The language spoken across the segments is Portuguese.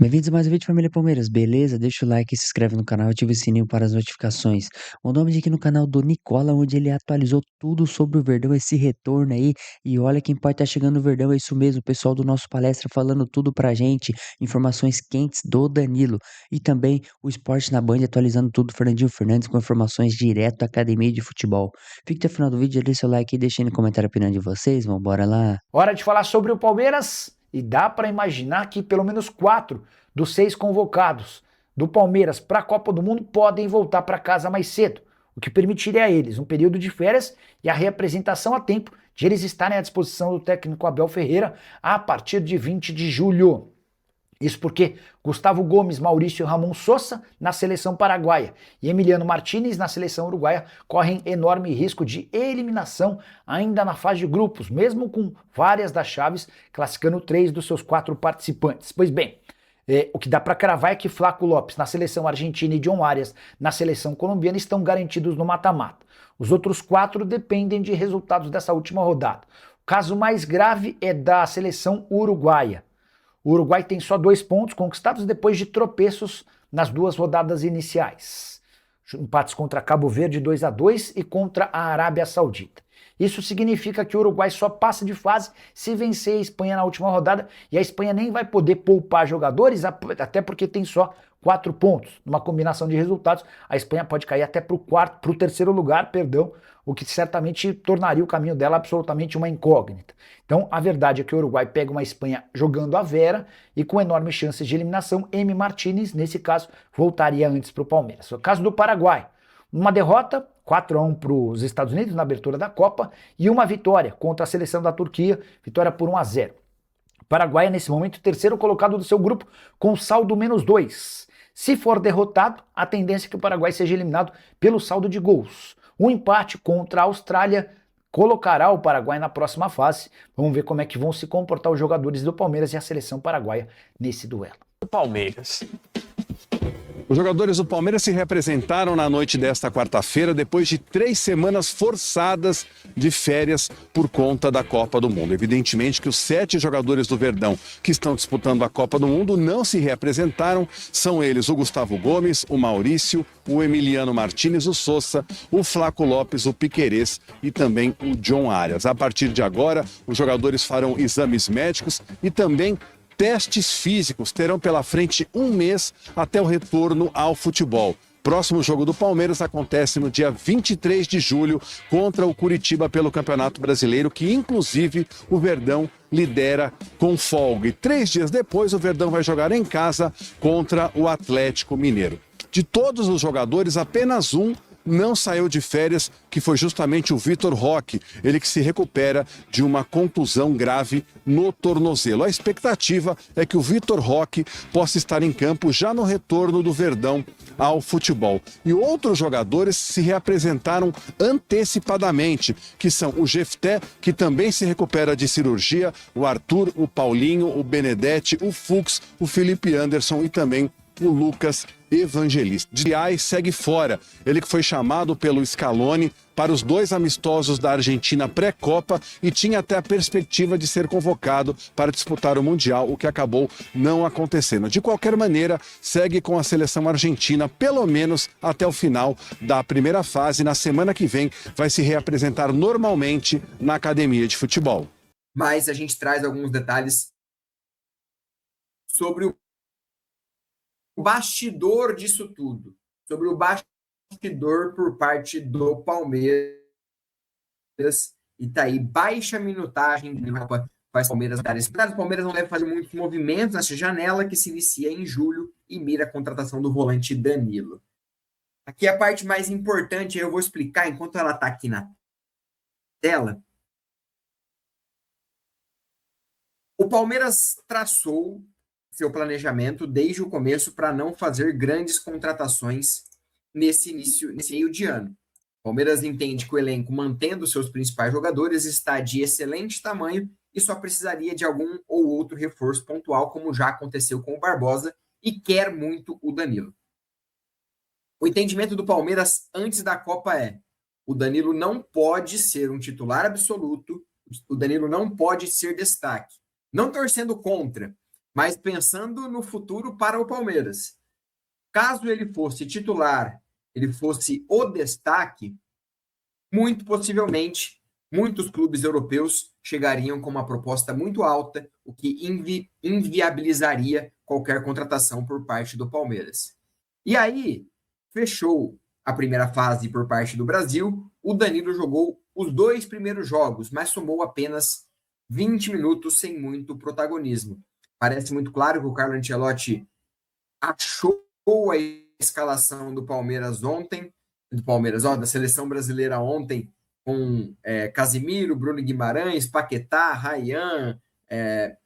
Bem-vindos a mais um vídeo, família Palmeiras, beleza? Deixa o like, se inscreve no canal, ativa o sininho para as notificações. Mandou um vídeo aqui no canal do Nicola, onde ele atualizou tudo sobre o Verdão, esse retorno aí. E olha quem pode estar chegando no Verdão, é isso mesmo, o pessoal do nosso palestra falando tudo pra gente, informações quentes do Danilo. E também o Esporte na Band atualizando tudo, Fernandinho Fernandes com informações direto da academia de futebol. Fique até o final do vídeo, deixa o like e deixa aí no comentário a opinião de vocês, vambora lá. Hora de falar sobre o Palmeiras e dá para imaginar que pelo menos 4 dos 6 convocados do Palmeiras para a Copa do Mundo podem voltar para casa mais cedo, o que permitiria a eles um período de férias e a reapresentação a tempo de eles estarem à disposição do técnico Abel Ferreira a partir de 20 de julho. Isso porque Gustavo Gomes, Maurício e Ramon Sosa na seleção paraguaia e Emiliano Martinez na seleção uruguaia correm enorme risco de eliminação ainda na fase de grupos, mesmo com várias das chaves classificando 3 dos seus 4 participantes. Pois bem, o que dá para cravar é que Flaco Lopes na seleção argentina e John Arias na seleção colombiana estão garantidos no mata-mata. Os outros 4 dependem de resultados dessa última rodada. O caso mais grave é da seleção uruguaia. O Uruguai tem só 2 pontos conquistados depois de tropeços nas 2 rodadas iniciais. Empates contra Cabo Verde 2-2 e contra a Arábia Saudita. Isso significa que o Uruguai só passa de fase se vencer a Espanha na última rodada e a Espanha nem vai poder poupar jogadores, até porque tem só 4 pontos. Numa combinação de resultados, a Espanha pode cair até para o terceiro lugar, o que certamente tornaria o caminho dela absolutamente uma incógnita. Então, a verdade é que o Uruguai pega uma Espanha jogando a Vera e com enormes chances de eliminação. M. Martinez, nesse caso, voltaria antes para o Palmeiras. O caso do Paraguai, uma derrota, 4-1 para os Estados Unidos na abertura da Copa e uma vitória contra a seleção da Turquia, vitória por 1-0. O Paraguai é, nesse momento, o terceiro colocado do seu grupo com saldo -2. Se for derrotado, a tendência é que o Paraguai seja eliminado pelo saldo de gols. Um empate contra a Austrália colocará o Paraguai na próxima fase. Vamos ver como é que vão se comportar os jogadores do Palmeiras e a seleção paraguaia nesse duelo. O Palmeiras. Os jogadores do Palmeiras se representaram na noite desta quarta-feira depois de 3 semanas forçadas de férias por conta da Copa do Mundo. Evidentemente que os 7 jogadores do Verdão que estão disputando a Copa do Mundo não se representaram. São eles o Gustavo Gomes, o Maurício, o Emiliano Martinez, o Sosa, o Flaco Lopes, o Piquerez e também o John Arias. A partir de agora, os jogadores farão exames médicos e também testes físicos. Terão pela frente 1 mês até o retorno ao futebol. Próximo jogo do Palmeiras acontece no dia 23 de julho contra o Curitiba pelo Campeonato Brasileiro, que inclusive o Verdão lidera com folga. E 3 dias depois o Verdão vai jogar em casa contra o Atlético Mineiro. De todos os jogadores, apenas um não saiu de férias, que foi justamente o Vitor Roque, ele que se recupera de uma contusão grave no tornozelo. A expectativa é que o Vitor Roque possa estar em campo já no retorno do Verdão ao futebol. E outros jogadores se reapresentaram antecipadamente, que são o Jefté, que também se recupera de cirurgia, o Arthur, o Paulinho, o Benedetti, o Fux, o Felipe Anderson e também o Lucas Evangelista. Dias segue fora, ele que foi chamado pelo Scaloni para os 2 amistosos da Argentina pré-Copa e tinha até a perspectiva de ser convocado para disputar o Mundial, o que acabou não acontecendo. De qualquer maneira, segue com a seleção argentina, pelo menos até o final da primeira fase. Na semana que vem, vai se reapresentar normalmente na academia de futebol. Mas a gente traz alguns detalhes sobre o bastidor disso tudo, sobre o bastidor por parte do Palmeiras, e tá aí baixa minutagem faz Palmeiras dar esse prazo. O Palmeiras não deve fazer muitos movimentos nessa janela que se inicia em julho e mira a contratação do volante Danilo. Aqui a parte mais importante, eu vou explicar enquanto ela tá aqui na tela. O Palmeiras traçou seu planejamento desde o começo para não fazer grandes contratações nesse meio de ano. O Palmeiras entende que o elenco, mantendo seus principais jogadores, está de excelente tamanho e só precisaria de algum ou outro reforço pontual, como já aconteceu com o Barbosa, e quer muito o Danilo. O entendimento do Palmeiras antes da Copa é: o Danilo não pode ser um titular absoluto, o Danilo não pode ser destaque. Não torcendo contra, Mas pensando no futuro para o Palmeiras, caso ele fosse titular, ele fosse o destaque, muito possivelmente muitos clubes europeus chegariam com uma proposta muito alta, o que inviabilizaria qualquer contratação por parte do Palmeiras. E aí, fechou a primeira fase por parte do Brasil, o Danilo jogou os 2 primeiros jogos, mas somou apenas 20 minutos sem muito protagonismo. Parece muito claro que o Carlo Ancelotti achou a escalação do Palmeiras ontem, da seleção brasileira ontem, com Casimiro, Bruno Guimarães, Paquetá, Rayán,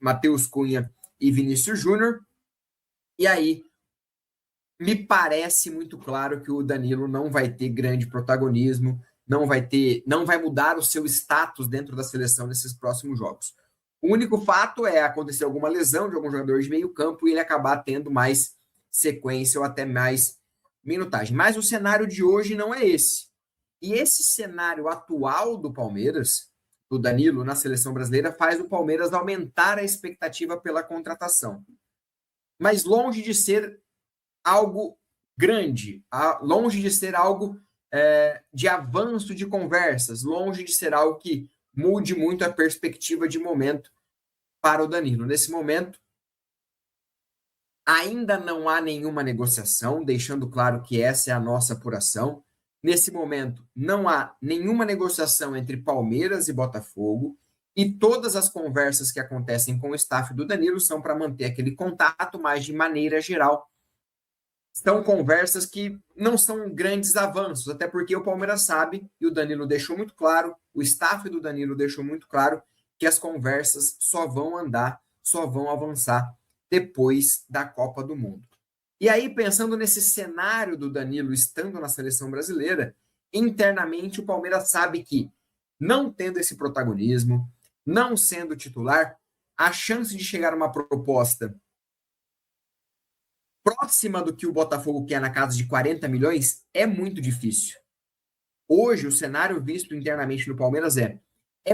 Matheus Cunha e Vinícius Júnior. E aí, me parece muito claro que o Danilo não vai ter grande protagonismo, não vai mudar o seu status dentro da seleção nesses próximos jogos. O único fato é acontecer alguma lesão de algum jogador de meio campo e ele acabar tendo mais sequência ou até mais minutagem. Mas o cenário de hoje não é esse. E esse cenário atual do Palmeiras, do Danilo na seleção brasileira, faz o Palmeiras aumentar a expectativa pela contratação. Mas longe de ser algo grande, longe de ser algo de avanço de conversas, longe de ser algo que mude muito a perspectiva de momento para o Danilo. Nesse momento, ainda não há nenhuma negociação, deixando claro que essa é a nossa apuração. Nesse momento, não há nenhuma negociação entre Palmeiras e Botafogo, e todas as conversas que acontecem com o staff do Danilo são para manter aquele contato, mas de maneira geral. São conversas que não são grandes avanços, até porque o Palmeiras sabe, e o Danilo deixou muito claro, o staff do Danilo deixou muito claro, que as conversas só vão andar, só vão avançar depois da Copa do Mundo. E aí, pensando nesse cenário do Danilo estando na seleção brasileira, internamente o Palmeiras sabe que, não tendo esse protagonismo, não sendo titular, a chance de chegar a uma proposta próxima do que o Botafogo quer na casa de 40 milhões é muito difícil. Hoje, o cenário visto internamente no Palmeiras é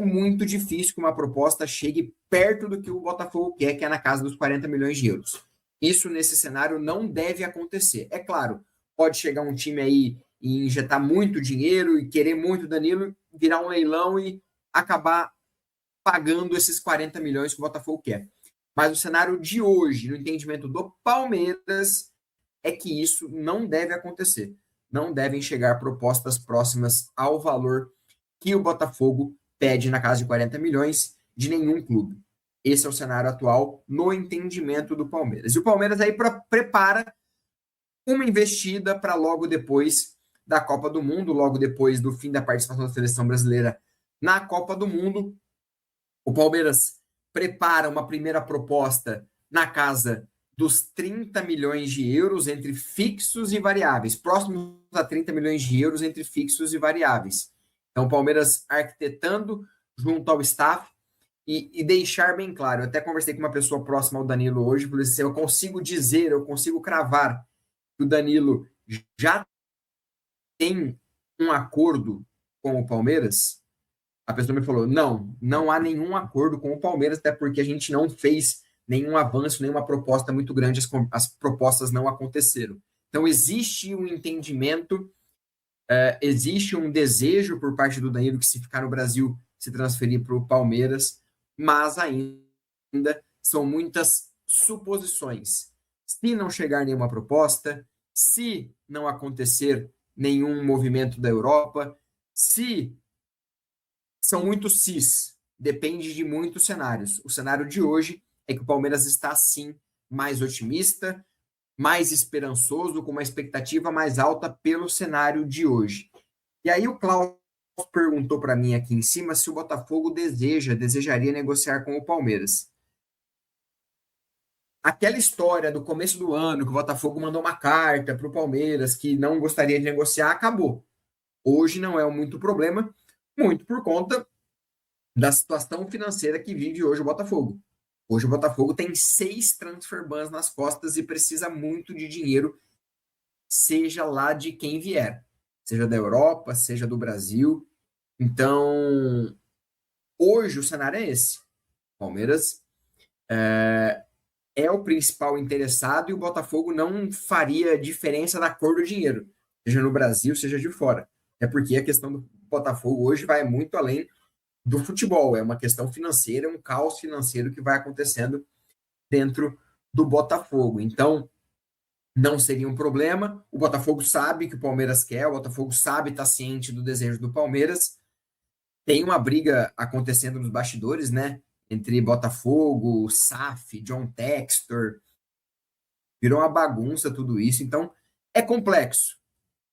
muito difícil que uma proposta chegue perto do que o Botafogo quer, que é na casa dos 40 milhões de euros. Isso, nesse cenário, não deve acontecer. É claro, pode chegar um time aí e injetar muito dinheiro e querer muito Danilo, virar um leilão e acabar pagando esses 40 milhões que o Botafogo quer. Mas o cenário de hoje, no entendimento do Palmeiras, é que isso não deve acontecer. Não devem chegar propostas próximas ao valor que o Botafogo pede na casa de 40 milhões de nenhum clube. Esse é o cenário atual no entendimento do Palmeiras. E o Palmeiras aí prepara uma investida para logo depois da Copa do Mundo, logo depois do fim da participação da seleção brasileira na Copa do Mundo. O Palmeiras prepara uma primeira proposta na casa dos 30 milhões de euros entre fixos e variáveis, próximos a 30 milhões de euros entre fixos e variáveis. Então, o Palmeiras arquitetando junto ao staff e deixar bem claro. Eu até conversei com uma pessoa próxima ao Danilo hoje, falei assim, eu consigo cravar que o Danilo já tem um acordo com o Palmeiras. A pessoa me falou, não há nenhum acordo com o Palmeiras, até porque a gente não fez nenhum avanço, nenhuma proposta muito grande, as propostas não aconteceram. Então, existe um entendimento, existe um desejo por parte do Danilo que, se ficar no Brasil, se transferir para o Palmeiras, mas ainda são muitas suposições. Se não chegar nenhuma proposta, se não acontecer nenhum movimento da Europa, são muitos sis, depende de muitos cenários. O cenário de hoje é que o Palmeiras está, sim, mais otimista, mais esperançoso, com uma expectativa mais alta pelo cenário de hoje. E aí o Klaus perguntou para mim aqui em cima se o Botafogo desejaria negociar com o Palmeiras. Aquela história do começo do ano, que o Botafogo mandou uma carta para o Palmeiras que não gostaria de negociar, acabou. Hoje não é muito problema, muito por conta da situação financeira que vive hoje o Botafogo. Hoje o Botafogo tem 6 transfer bans nas costas e precisa muito de dinheiro, seja lá de quem vier, seja da Europa, seja do Brasil. Então, hoje o cenário é esse. Palmeiras é o principal interessado e o Botafogo não faria diferença na cor do dinheiro, seja no Brasil, seja de fora. É porque a questão do Botafogo hoje vai muito além do futebol, é uma questão financeira, um caos financeiro que vai acontecendo dentro do Botafogo. Então, não seria um problema. O Botafogo sabe que o Palmeiras quer, o Botafogo sabe, está ciente do desejo do Palmeiras. Tem uma briga acontecendo nos bastidores, né? Entre Botafogo, SAF, John Textor. Virou uma bagunça tudo isso. Então, é complexo.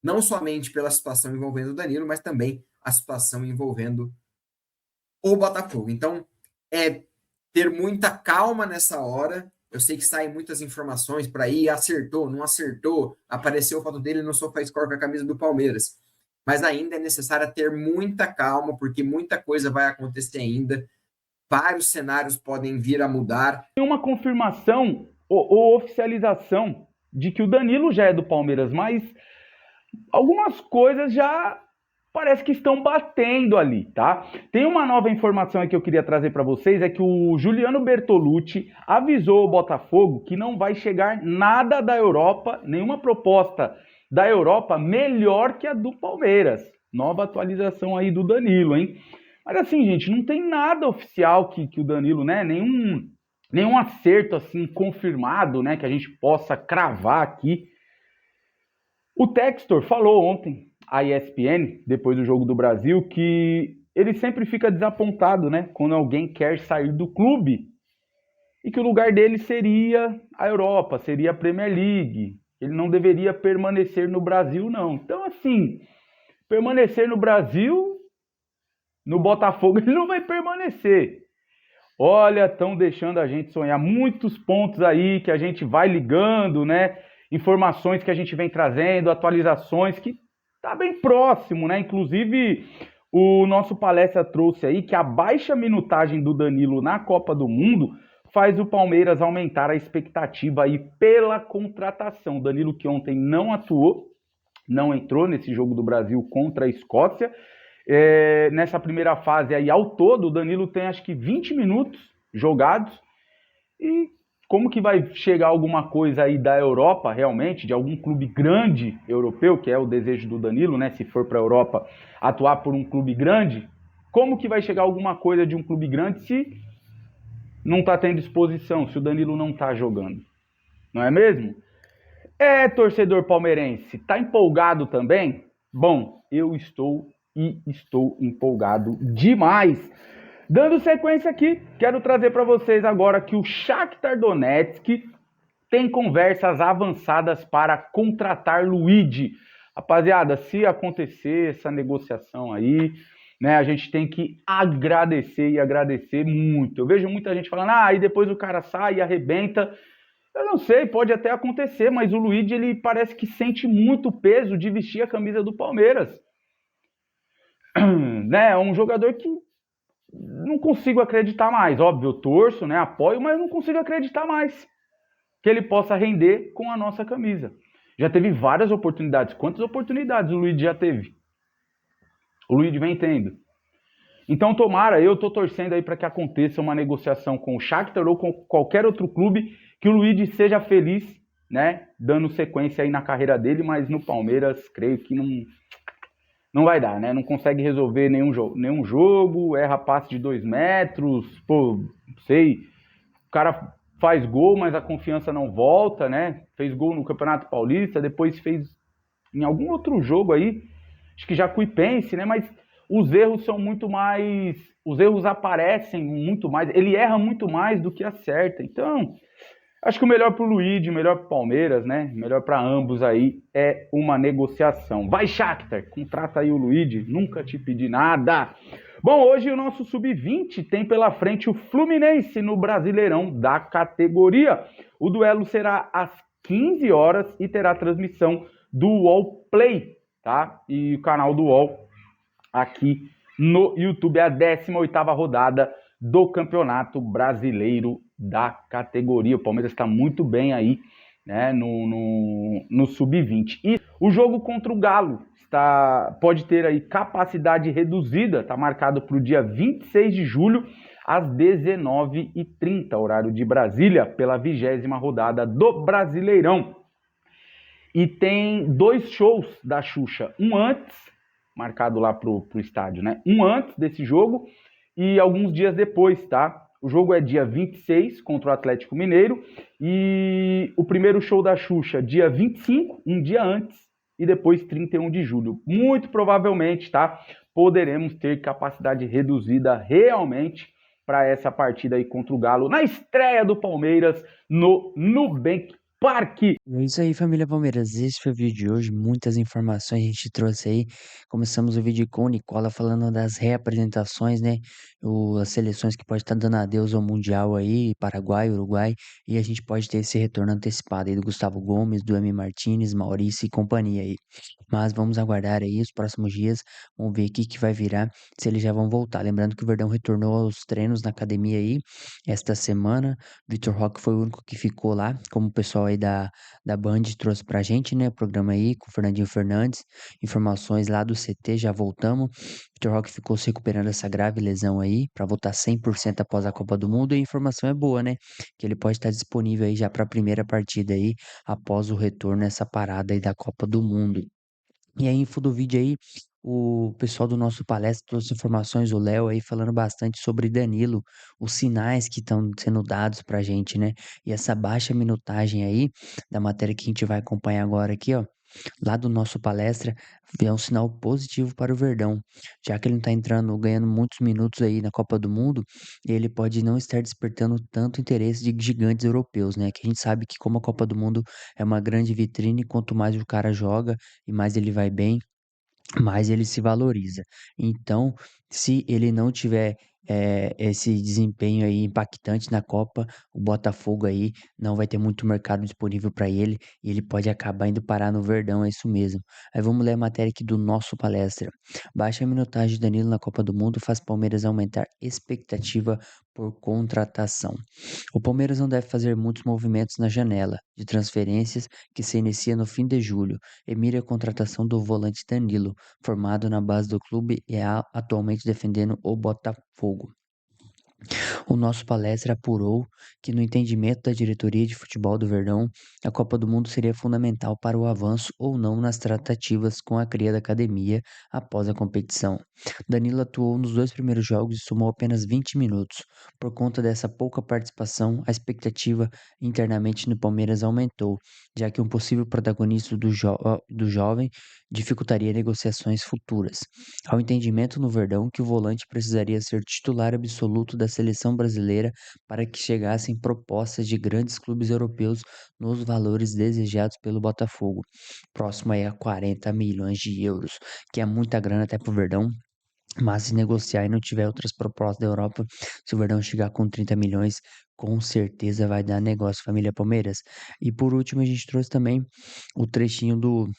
Não somente pela situação envolvendo o Danilo, mas também a situação envolvendo o Botafogo. Então, é ter muita calma nessa hora. Eu sei que saem muitas informações para aí, acertou, não acertou, apareceu a foto dele no SofaScore com a camisa do Palmeiras. Mas ainda é necessário ter muita calma, porque muita coisa vai acontecer ainda. Vários cenários podem vir a mudar. Tem uma confirmação ou oficialização de que o Danilo já é do Palmeiras, mas algumas coisas já parece que estão batendo ali, tá? Tem uma nova informação aí que eu queria trazer para vocês, é que o Juliano Bertolucci avisou o Botafogo que não vai chegar nada da Europa, nenhuma proposta da Europa melhor que a do Palmeiras. Nova atualização aí do Danilo, hein? Mas assim, gente, não tem nada oficial que o Danilo, né, nenhum acerto assim confirmado, né, que a gente possa cravar aqui. O Textor falou ontem à ESPN, depois do Jogo do Brasil, que ele sempre fica desapontado, né, quando alguém quer sair do clube e que o lugar dele seria a Europa, seria a Premier League. Ele não deveria permanecer no Brasil, não. Então, assim, permanecer no Brasil, no Botafogo, ele não vai permanecer. Olha, estão deixando a gente sonhar. Muitos pontos aí que a gente vai ligando, né? Informações que a gente vem trazendo, atualizações que tá bem próximo, né? Inclusive, o nosso palestra trouxe aí que a baixa minutagem do Danilo na Copa do Mundo faz o Palmeiras aumentar a expectativa aí pela contratação. Danilo que ontem não atuou, não entrou nesse Jogo do Brasil contra a Escócia. Nessa primeira fase aí, ao todo, o Danilo tem acho que 20 minutos jogados. E como que vai chegar alguma coisa aí da Europa, realmente, de algum clube grande europeu, que é o desejo do Danilo, né? Se for para a Europa atuar por um clube grande, como que vai chegar alguma coisa de um clube grande se não está tendo disposição, se o Danilo não está jogando? Não é mesmo? Torcedor palmeirense, tá empolgado também? Bom, eu estou empolgado demais. Dando sequência aqui, quero trazer para vocês agora que o Shakhtar Donetsk tem conversas avançadas para contratar Luigi. Rapaziada, se acontecer essa negociação aí, né, a gente tem que agradecer e agradecer muito. Eu vejo muita gente falando, e depois o cara sai e arrebenta. Eu não sei, pode até acontecer, mas o Luigi, ele parece que sente muito peso de vestir a camisa do Palmeiras. Né, é um jogador que não consigo acreditar mais. Óbvio, eu torço, né, apoio, mas não consigo acreditar mais que ele possa render com a nossa camisa. Já teve várias oportunidades. Quantas oportunidades o Luigi já teve? O Luigi vem tendo. Então, tomara, eu tô torcendo aí para que aconteça uma negociação com o Shakhtar ou com qualquer outro clube, que o Luigi seja feliz, né, dando sequência aí na carreira dele, mas no Palmeiras, creio que não vai dar, né? Não consegue resolver nenhum jogo, erra passe de 2 metros, pô, sei, o cara faz gol, mas a confiança não volta, né? Fez gol no Campeonato Paulista, depois fez em algum outro jogo aí, acho que Jacuipense, né? Mas os erros são muito mais, os erros aparecem muito mais, ele erra muito mais do que acerta. Então, acho que o melhor para o Luigi, o melhor para o Palmeiras, né? Melhor para ambos aí é uma negociação. Vai, Shakhtar, contrata aí o Luigi, nunca te pedi nada. Bom, hoje o nosso Sub-20 tem pela frente o Fluminense no Brasileirão da categoria. O duelo será às 15 horas e terá transmissão do UOL Play, tá? E o canal do UOL aqui no YouTube. É a 18ª rodada do Campeonato Brasileiro da categoria. O Palmeiras está muito bem aí, né, no Sub-20. E o jogo contra o Galo pode ter aí capacidade reduzida, está marcado para o dia 26 de julho, às 19h30, horário de Brasília, pela 20ª rodada do Brasileirão. E tem 2 shows da Xuxa, um antes, marcado lá pro estádio, né? Um antes desse jogo e alguns dias depois, tá? O jogo é dia 26 contra o Atlético Mineiro e o primeiro show da Xuxa dia 25, um dia antes, e depois 31 de julho. Muito provavelmente, tá? Poderemos ter capacidade reduzida realmente para essa partida aí contra o Galo, na estreia do Palmeiras no Nubank Parque. É isso aí, família Palmeiras. Esse foi o vídeo de hoje. Muitas informações a gente trouxe aí. Começamos o vídeo com o Nicola falando das reapresentações, né? As seleções que pode estar dando adeus ao Mundial aí, Paraguai, Uruguai. E a gente pode ter esse retorno antecipado aí do Gustavo Gomes, do Emi Martinez, Maurício e companhia aí. Mas vamos aguardar aí os próximos dias. Vamos ver o que vai virar, se eles já vão voltar. Lembrando que o Verdão retornou aos treinos na academia aí esta semana. Vitor Roque foi o único que ficou lá, como o pessoal aí da Band trouxe pra gente, né? O programa aí com o Fernandinho Fernandes. Informações lá do CT, já voltamos. Vitor Roque ficou se recuperando dessa grave lesão aí, pra voltar 100% após a Copa do Mundo. E a informação é boa, né? Que ele pode estar disponível aí já pra primeira partida aí, após o retorno nessa parada aí da Copa do Mundo. E a info do vídeo aí, o pessoal do nosso palestra trouxe informações, o Léo aí falando bastante sobre Danilo, os sinais que estão sendo dados pra gente, né? E essa baixa minutagem aí, da matéria que a gente vai acompanhar agora aqui, ó, lá do nosso palestra, é um sinal positivo para o Verdão, já que ele não tá entrando, ganhando muitos minutos aí na Copa do Mundo, ele pode não estar despertando tanto interesse de gigantes europeus, né? Que a gente sabe que como a Copa do Mundo é uma grande vitrine, quanto mais o cara joga e mais ele vai bem, mais ele se valoriza. Então, se ele não tiver esse desempenho aí impactante na Copa, o Botafogo aí não vai ter muito mercado disponível para ele e ele pode acabar indo parar no Verdão, é isso mesmo. Aí vamos ler a matéria aqui do nosso palestra. Baixa minutagem de Danilo na Copa do Mundo faz Palmeiras aumentar expectativa por contratação. O Palmeiras não deve fazer muitos movimentos na janela de transferências que se inicia no fim de julho e mira a contratação do volante Danilo, formado na base do clube e é atualmente defendendo o Botafogo. O nosso palestra apurou que, no entendimento da diretoria de futebol do Verdão, a Copa do Mundo seria fundamental para o avanço ou não nas tratativas com a cria da academia após a competição. Danilo atuou nos 2 primeiros jogos e somou apenas 20 minutos. Por conta dessa pouca participação, a expectativa internamente no Palmeiras aumentou, já que um possível protagonista do jovem dificultaria negociações futuras. Ao entendimento no Verdão que o volante precisaria ser titular absoluto da seleção brasileira para que chegassem propostas de grandes clubes europeus nos valores desejados pelo Botafogo, próximo aí a 40 milhões de euros, que é muita grana até pro Verdão. Mas se negociar e não tiver outras propostas da Europa, se o Verdão chegar com 30 milhões, com certeza vai dar negócio, família Palmeiras. E por último, a gente trouxe também o trechinho do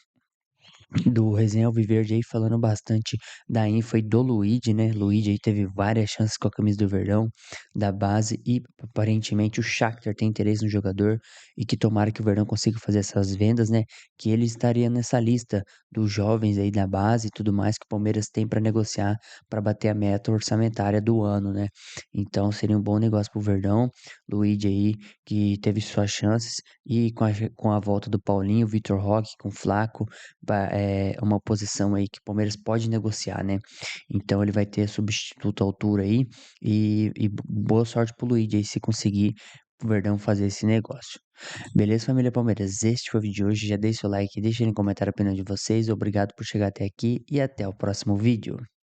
Resenha Alviverde aí falando bastante da info aí do Luigi, né? Luigi aí teve várias chances com a camisa do Verdão, da base e aparentemente o Shakhtar tem interesse no jogador e que tomara que o Verdão consiga fazer essas vendas, né? Que ele estaria nessa lista dos jovens aí da base e tudo mais que o Palmeiras tem para negociar para bater a meta orçamentária do ano, né? Então seria um bom negócio pro Verdão, Luigi aí que teve suas chances e com a volta do Paulinho, Vitor Roque com o Flaco é uma posição aí que o Palmeiras pode negociar, né? Então ele vai ter substituto à altura aí e boa sorte pro Luigi aí se conseguir o Verdão fazer esse negócio. Beleza, família Palmeiras? Este foi o vídeo de hoje. Já deixa o like, deixa aí no comentário a opinião de vocês. Obrigado por chegar até aqui e até o próximo vídeo.